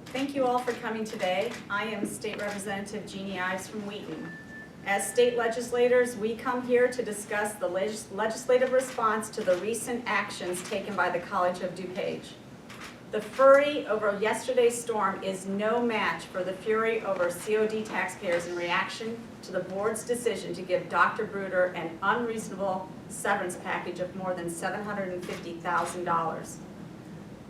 Thank you all for coming today. I am State Representative Jeannie Ives from Wheaton. As state legislators, we come here to discuss the legislative response to the recent actions taken by the College of Dupage. The fury over yesterday's storm is no match for the fury over COD taxpayers in reaction to the board's decision to give Dr. Bruder an unreasonable severance package of more than $750,000.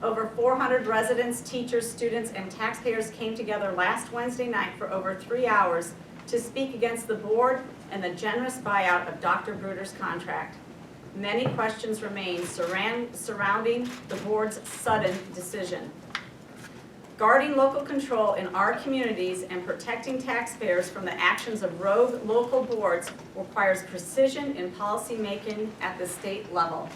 Over 400 residents, teachers, students, and taxpayers came together last Wednesday night for over 3 hours to speak against the board and the generous buyout of Dr. Bruder's contract. Many questions remain surrounding the board's sudden decision. Guarding local control in our communities and protecting taxpayers from the actions of rogue local boards requires precision in policy making at the state level.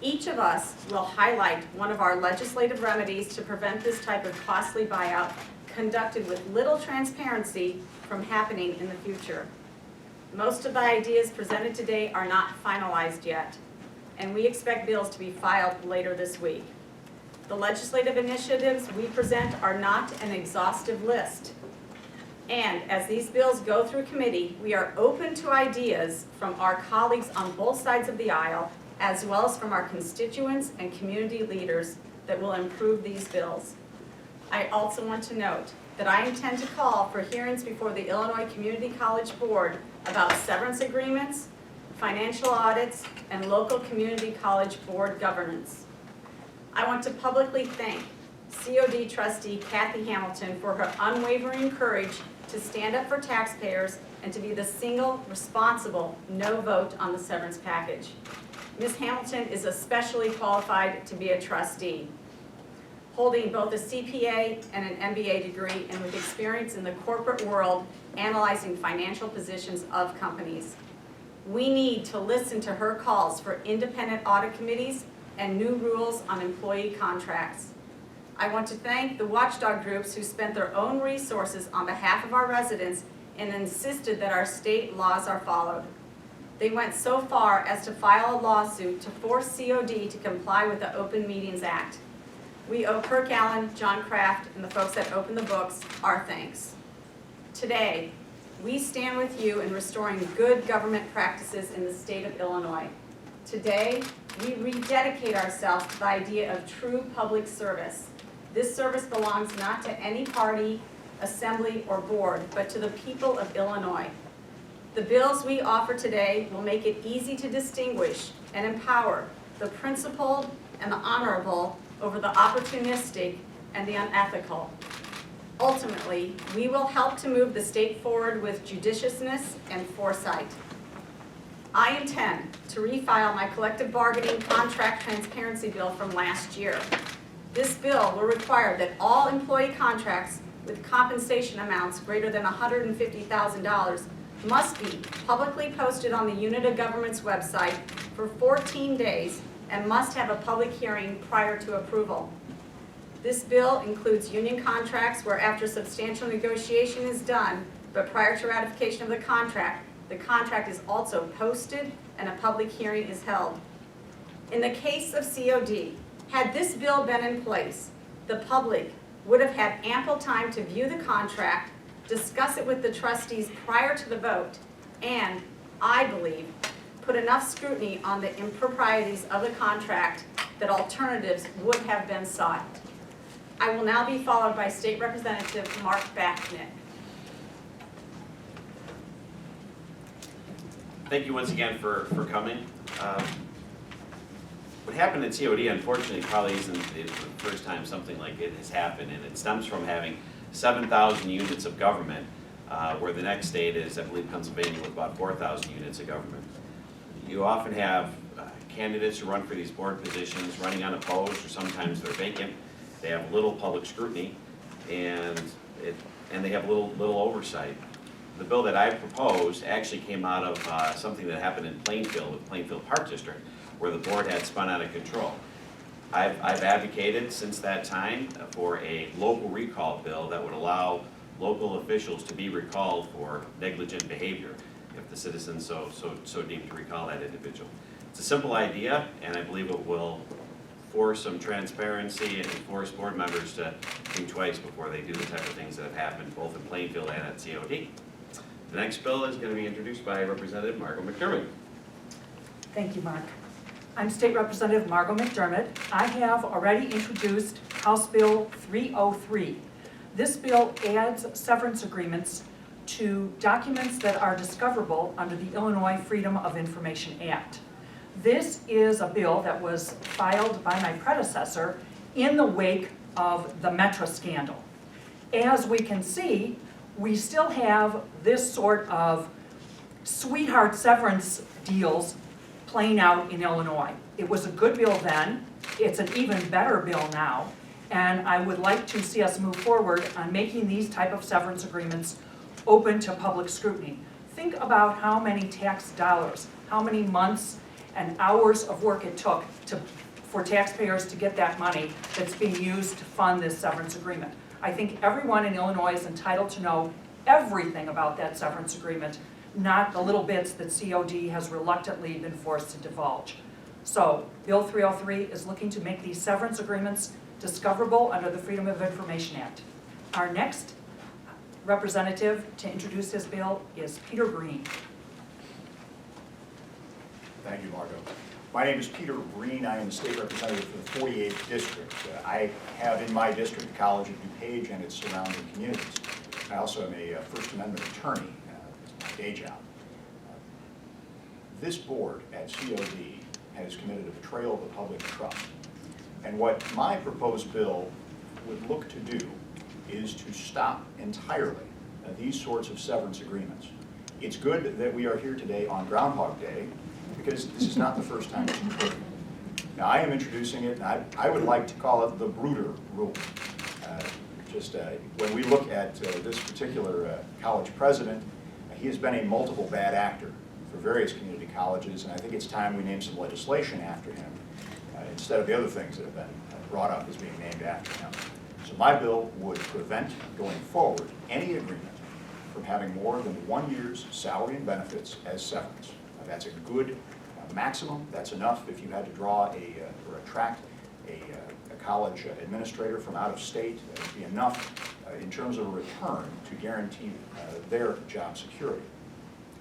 Each of us will highlight one of our legislative remedies to prevent this type of costly buyout conducted with little transparency from happening in the future. Most of the ideas presented today are not finalized yet, and we expect bills to be filed later this week. The legislative initiatives we present are not an exhaustive list. And as these bills go through committee, we are open to ideas from our colleagues on both sides of the aisle, as well as from our constituents and community leaders that will improve these bills. I also want to note that I intend to call for hearings before the Illinois Community College Board about severance agreements, financial audits, and local community college board governance. I want to publicly thank COD trustee Kathy Hamilton for her unwavering courage to stand up for taxpayers and to be the single responsible no vote on the severance package. Ms. Hamilton is especially qualified to be a trustee, holding both a CPA and an MBA degree and with experience in the corporate world analyzing financial positions of companies. We need to listen to her calls for independent audit committees and new rules on employee contracts. I want to thank the watchdog groups who spent their own resources on behalf of our residents and insisted that our state laws are followed. They went so far as to file a lawsuit to force COD to comply with the Open Meetings Act. We owe Kirk Allen, John Kraft, and the folks that opened the books our thanks. Today, we stand with you in restoring good government practices in the state of Illinois. Today, we rededicate ourselves to the idea of true public service. This service belongs not to any party, assembly, or board, but to the people of Illinois. The bills we offer today will make it easy to distinguish and empower the principled and the honorable over the opportunistic and the unethical. Ultimately, we will help to move the state forward with judiciousness and foresight. I intend to refile my collective bargaining contract transparency bill from last year. This bill will require that all employee contracts with compensation amounts greater than $150,000 must be publicly posted on the unit of government's website for 14 days and must have a public hearing prior to approval. This bill includes union contracts where after substantial negotiation is done, but prior to ratification of the contract is also posted and a public hearing is held. In the case of COD, had this bill been in place, the public would have had ample time to view the contract, discuss it with the trustees prior to the vote, and, I believe, put enough scrutiny on the improprieties of the contract that alternatives would have been sought. I will now be followed by State Representative Mark Backnick. Thank you once again for coming. What happened at COD, unfortunately, probably isn't the first time something like it has happened, and it stems from having 7,000 units of government, where the next state is, I believe, Pennsylvania, with about 4,000 units of government. You often have candidates who run for these board positions running unopposed, or sometimes they're vacant. They have little public scrutiny, and they have little oversight. The bill that I proposed actually came out of something that happened in Plainfield, with Plainfield Park District, where the board had spun out of control. I've advocated since that time for a local recall bill that would allow local officials to be recalled for negligent behavior if the citizens so deem to recall that individual. It's a simple idea, and I believe it will for some transparency and force board members to think twice before they do the type of things that have happened both in Plainfield and at COD. The next bill is going to be introduced by Representative Margot McDermott. Thank you, Mark. I'm State Representative Margot McDermott. I have already introduced House Bill 303. This bill adds severance agreements to documents that are discoverable under the Illinois Freedom of Information Act. This is a bill that was filed by my predecessor in the wake of the Metra scandal. As we can see, we still have this sort of sweetheart severance deals playing out in Illinois. It was a good bill then, it's an even better bill now, and I would like to see us move forward on making these type of severance agreements open to public scrutiny. Think about how many tax dollars, how many months and hours of work it took for taxpayers to get that money that's being used to fund this severance agreement. I think everyone in Illinois is entitled to know everything about that severance agreement, not the little bits that COD has reluctantly been forced to divulge. So, Bill 303 is looking to make these severance agreements discoverable under the Freedom of Information Act. Our next representative to introduce his bill is Peter Green. Thank you, Margot. My name is Peter Green. I am the state representative for the 48th district. I have in my district the College of Dupage and its surrounding communities. I also am a First Amendment attorney. It's my day job. This board at COD has committed a betrayal of the public trust. And what my proposed bill would look to do is to stop entirely these sorts of severance agreements. It's good that we are here today on Groundhog Day, because this is not the first time it's occurred. Now, I am introducing it, and I would like to call it the Bruder Rule. When we look at this particular college president, he has been a multiple bad actor for various community colleges, and I think it's time we name some legislation after him, instead of the other things that have been brought up as being named after him. So my bill would prevent, going forward, any agreement from having more than 1 year's salary and benefits as severance. That's a good maximum. That's enough if you had to draw or attract a college administrator from out of state. That would be enough in terms of a return to guarantee their job security.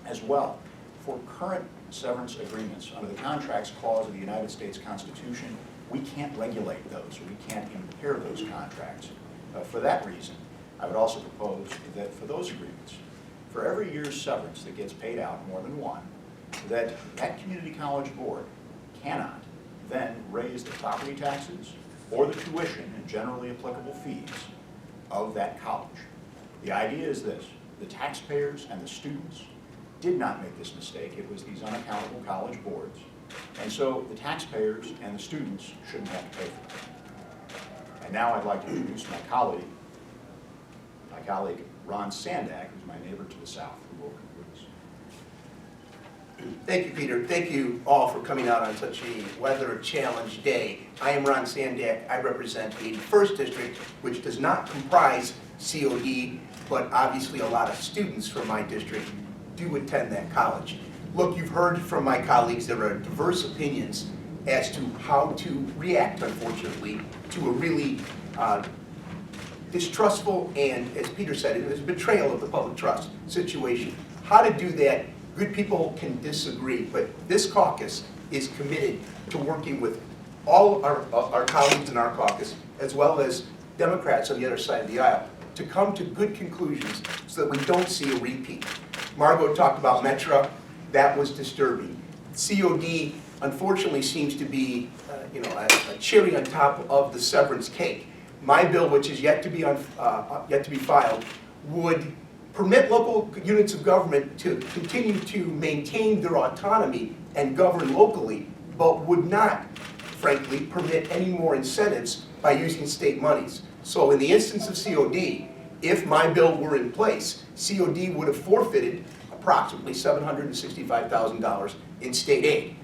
As well, for current severance agreements under the Contracts Clause of the United States Constitution, we can't regulate those, or we can't impair those contracts. For that reason, I would also propose that for those agreements, for every year's severance that gets paid out, more than one, that community college board cannot then raise the property taxes or the tuition and generally applicable fees of that college. The idea is this: the taxpayers and the students did not make this mistake. It was these unaccountable college boards. And so the taxpayers and the students shouldn't have to pay for it. And now I'd like to introduce my colleague Ron Sandak, who's my neighbor to the south, who will conclude this. Thank you, Peter. Thank you all for coming out on such a weather-challenged day. I am Ron Sandak. I represent the 81st District, which does not comprise COD, but obviously a lot of students from my district do attend that college. Look, you've heard from my colleagues, there are diverse opinions as to how to react, unfortunately, to a really distrustful and, as Peter said, it was a betrayal of the public trust situation. How to do that, good people can disagree, but this caucus is committed to working with all our colleagues in our caucus, as well as Democrats on the other side of the aisle, to come to good conclusions so that we don't see a repeat. Margot talked about Metra. That was disturbing. COD, unfortunately, seems to be a cherry on top of the severance cake. My bill, which is yet to be filed, would permit local units of government to continue to maintain their autonomy and govern locally, but would not, frankly, permit any more incentives by using state monies. So in the instance of COD, if my bill were in place, COD would have forfeited approximately $765,000 in state aid.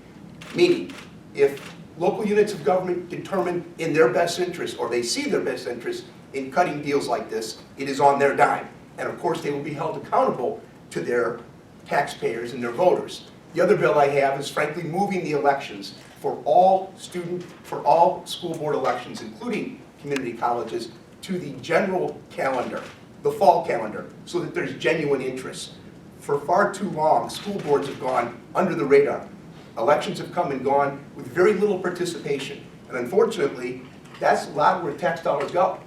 Meaning, if local units of government determine in their best interest, or they see their best interest in cutting deals like this, it is on their dime. And of course, they will be held accountable to their taxpayers and their voters. The other bill I have is frankly moving the elections for all school board elections, including community colleges, to the general calendar, the fall calendar, so that there's genuine interest. For far too long, school boards have gone under the radar. Elections have come and gone with very little participation. And unfortunately, that's a lot where tax dollars go.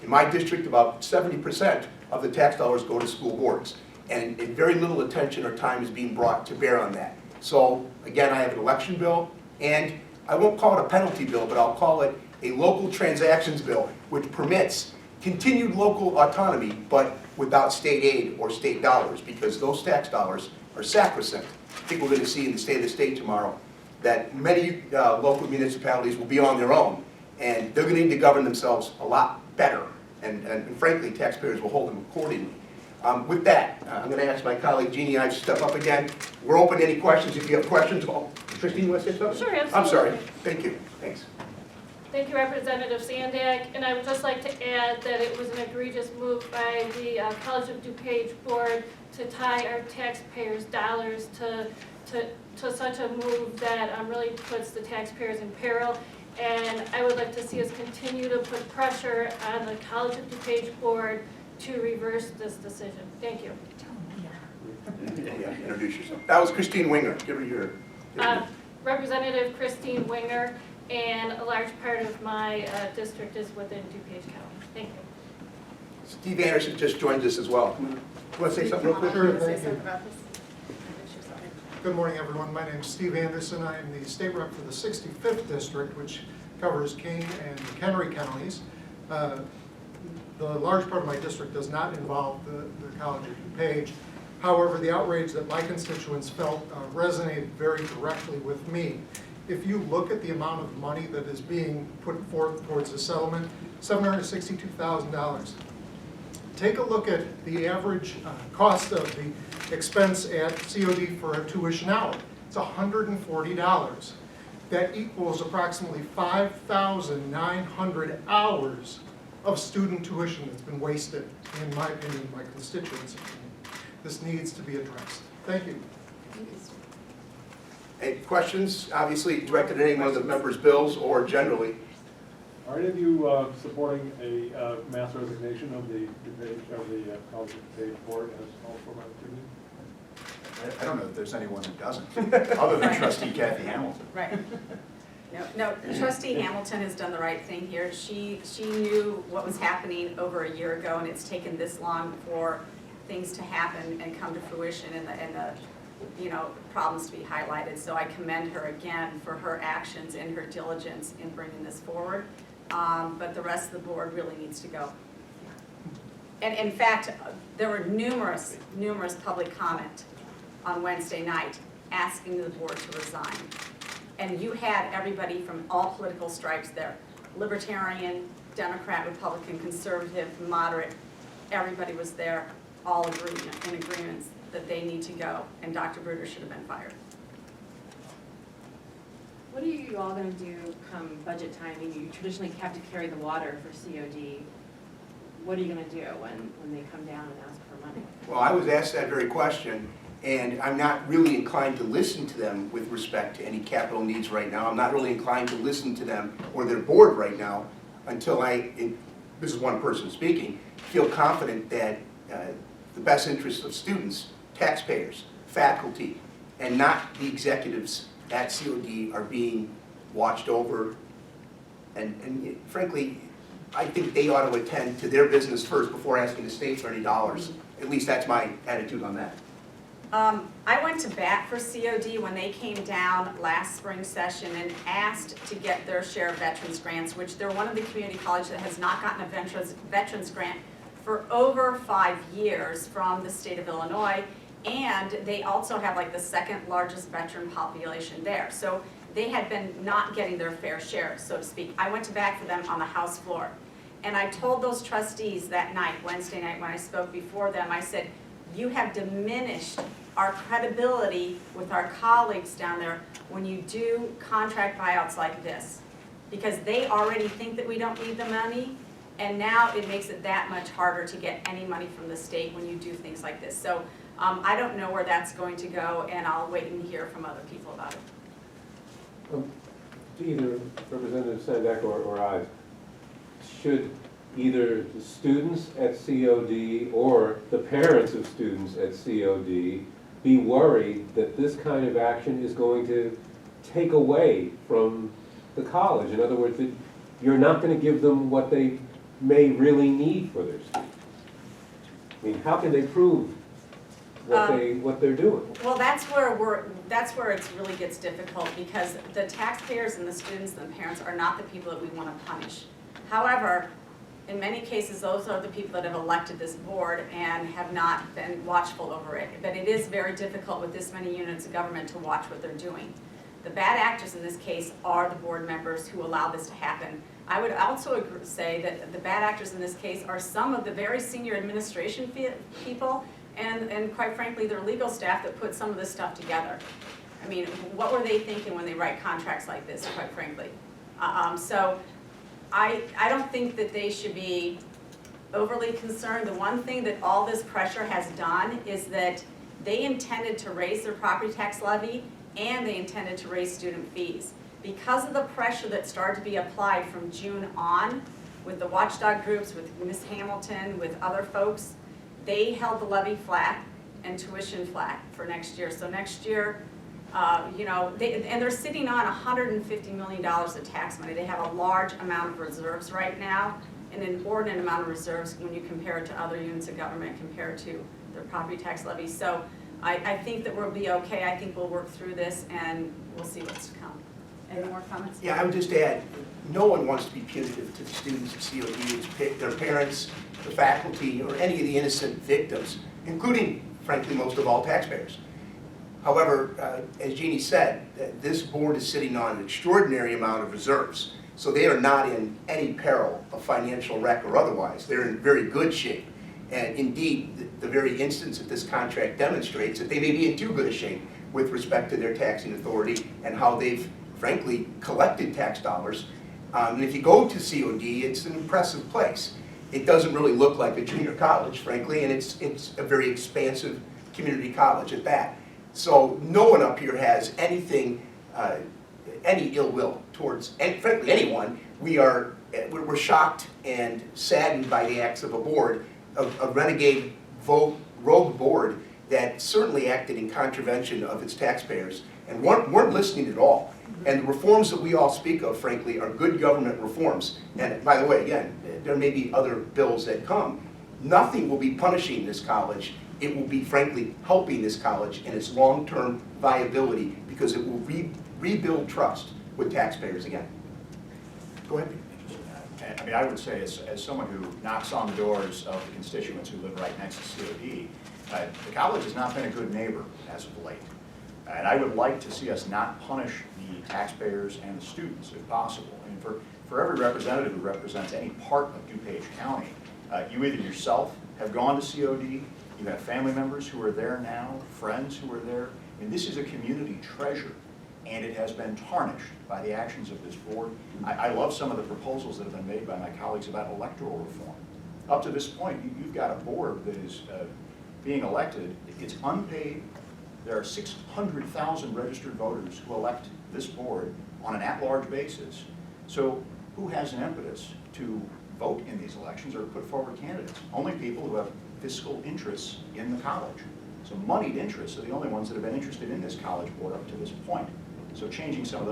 In my district, about 70% of the tax dollars go to school boards. And very little attention or time is being brought to bear on that. So again, I have an election bill, and I won't call it a penalty bill, but I'll call it a local transactions bill, which permits continued local autonomy, but without state aid or state dollars, because those tax dollars are sacrosanct. I think we're going to see in the State of the State tomorrow that many local municipalities will be on their own, and they're going to need to govern themselves a lot better, and frankly, taxpayers will hold them accordingly. With that, I'm going to ask my colleague Jeannie and I to step up again. We're open to any questions. If you have questions, Christine, you want to say something? Sure, absolutely. I'm sorry. Thank you. Thanks. Thank you, Representative Sandak, and I would just like to add that it was an egregious move by the College of DuPage board to tie our taxpayers' dollars to such a move that really puts the taxpayers in peril. And I would like to see us continue to put pressure on the College of DuPage board to reverse this decision. Thank you. Yeah, introduce yourself. That was Christine Winger. Give her your. Representative Christine Winger, and a large part of my district is within DuPage County. Thank you. Steve Anderson just joined us as well. You want to say something real quick? Sure, thank you. Good morning, everyone. My name is Steve Anderson. I am the state rep for the 65th district, which covers Kane and McHenry counties. The large part of my district does not involve the College of DuPage. However, the outrage that my constituents felt resonated very directly with me. If you look at the amount of money that is being put forth towards the settlement, $762,000. Take a look at the average cost of the expense at COD for a tuition hour. It's $140. That equals approximately 5,900 hours of student tuition that's been wasted, in my opinion, my constituents' opinion. This needs to be addressed. Thank you. Any questions? Obviously directed at any one of the members' bills or generally. Are any of you supporting a mass resignation of the College of DuPage board as called for by the community? I don't know if there's anyone who doesn't, other than trustee Kathy Hamilton. Right. No, Trustee Hamilton has done the right thing here. She knew what was happening over a year ago, and it's taken this long for things to happen and come to fruition and the problems to be highlighted. So I commend her again for her actions and her diligence in bringing this forward. But the rest of the board really needs to go. And in fact, there were numerous public comment on Wednesday night asking the board to resign. And you had everybody from all political stripes there, Libertarian, Democrat, Republican, Conservative, Moderate, everybody was there, all in agreement that they need to go, and Dr. Bruder should have been fired. What are you all going to do come budget time? I mean, you traditionally have to carry the water for COD. What are you going to do when they come down and ask for money? Well, I was asked that very question, and I'm not really inclined to listen to them with respect to any capital needs right now. I'm not really inclined to listen to them or their board right now until this is one person speaking, feel confident that the best interests of students, taxpayers, faculty, and not the executives at COD are being watched over. And frankly, I think they ought to attend to their business first before asking the state for any dollars. At least that's my attitude on that. I went to bat for COD when they came down last spring session and asked to get their share of veterans grants, which they're one of the community colleges that has not gotten a veterans grant for over 5 years from the state of Illinois, and they also have like the second largest veteran population there. So they had been not getting their fair share, so to speak. I went to bat for them on the House floor. And I told those trustees that night, Wednesday night, when I spoke before them, I said, you have diminished our credibility with our colleagues down there when you do contract buyouts like this. Because they already think that we don't need the money, and now it makes it that much harder to get any money from the state when you do things like this. So I don't know where that's going to go, and I'll wait and hear from other people about it. either Representative Sandak or I, should either the students at COD or the parents of students at COD be worried that this kind of action is going to take away from the college? In other words, that you're not going to give them what they may really need for their students. I mean, how can they prove what they're doing? Well, that's where it really gets difficult, because the taxpayers and the students and the parents are not the people that we want to punish. However, in many cases, those are the people that have elected this board and have not been watchful over it. But it is very difficult with this many units of government to watch what they're doing. The bad actors in this case are the board members who allow this to happen. I would also say that the bad actors in this case are some of the very senior administration people and quite frankly, their legal staff that put some of this stuff together. I mean, what were they thinking when they write contracts like this, quite frankly? So I don't think that they should be overly concerned. The one thing that all this pressure has done is that they intended to raise their property tax levy and they intended to raise student fees. Because of the pressure that started to be applied from June on with the watchdog groups, with Ms. Hamilton, with other folks, they held the levy flat and tuition flat for next year. So next year, you know, and they're sitting on $150 million of tax money. They have a large amount of reserves right now, an inordinate amount of reserves when you compare it to other units of government compared to their property tax levy. So I think that we'll be okay. I think we'll work through this and we'll see what's to come. Any more comments? Yeah, I would just add, no one wants to be punitive to the students of COD, their parents, the faculty, or any of the innocent victims, including, frankly, most of all taxpayers. However, as Jeannie said, this board is sitting on an extraordinary amount of reserves, so they are not in any peril of financial wreck or otherwise. They're in very good shape. And indeed, the very instance that this contract demonstrates that they may be in too good a shape with respect to their taxing authority and how they've, frankly, collected tax dollars. And if you go to COD, it's an impressive place. It doesn't really look like a junior college, frankly, and it's a very expansive community college at that. So no one up here has anything, any ill will towards, and frankly, anyone. We're shocked and saddened by the acts of a board, a renegade rogue board that certainly acted in contravention of its taxpayers and weren't listening at all. And the reforms that we all speak of, frankly, are good government reforms. And by the way, again, there may be other bills that come. Nothing will be punishing this college. It will be, frankly, helping this college in its long-term viability because it will rebuild trust with taxpayers again. Go ahead. I mean, I would say, as someone who knocks on the doors of the constituents who live right next to COD, the college has not been a good neighbor as of late. And I would like to see us not punish the taxpayers and the students if possible. And for every representative who represents any part of DuPage County, you either yourself have gone to COD, you have family members who are there now, friends who are there. I mean, this is a community treasure, and it has been tarnished by the actions of this board. I love some of the proposals that have been made by my colleagues about electoral reform. Up to this point, you've got a board that is being elected. It's unpaid. There are 600,000 registered voters who elect this board on an at-large basis. So who has an impetus to vote in these elections or put forward candidates? Only people who have fiscal interests in the college. So moneyed interests are the only ones that have been interested in this college board up to this point. So changing some of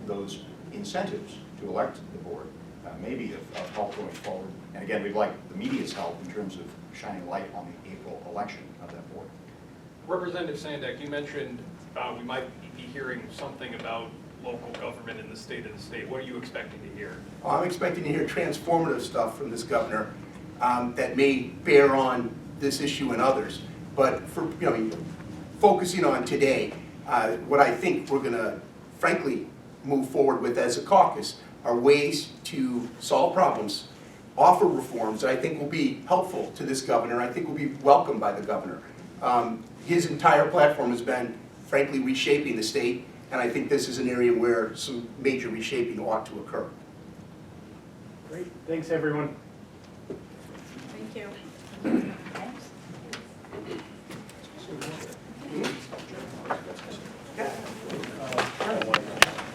those incentives to elect the board may be of help going forward. And again, we'd like the media's help in terms of shining light on the April election of that board. Representative Sandak, you mentioned we might be hearing something about local government in the state of the state. What are you expecting to hear? Well, I'm expecting to hear transformative stuff from this governor that may bear on this issue and others. But for focusing on today, what I think we're going to, frankly, move forward with as a caucus are ways to solve problems, offer reforms that I think will be helpful to this governor. I think will be welcomed by the governor. His entire platform has been, frankly, reshaping the state, and I think this is an area where some major reshaping ought to occur. Great, thanks everyone. Thank you.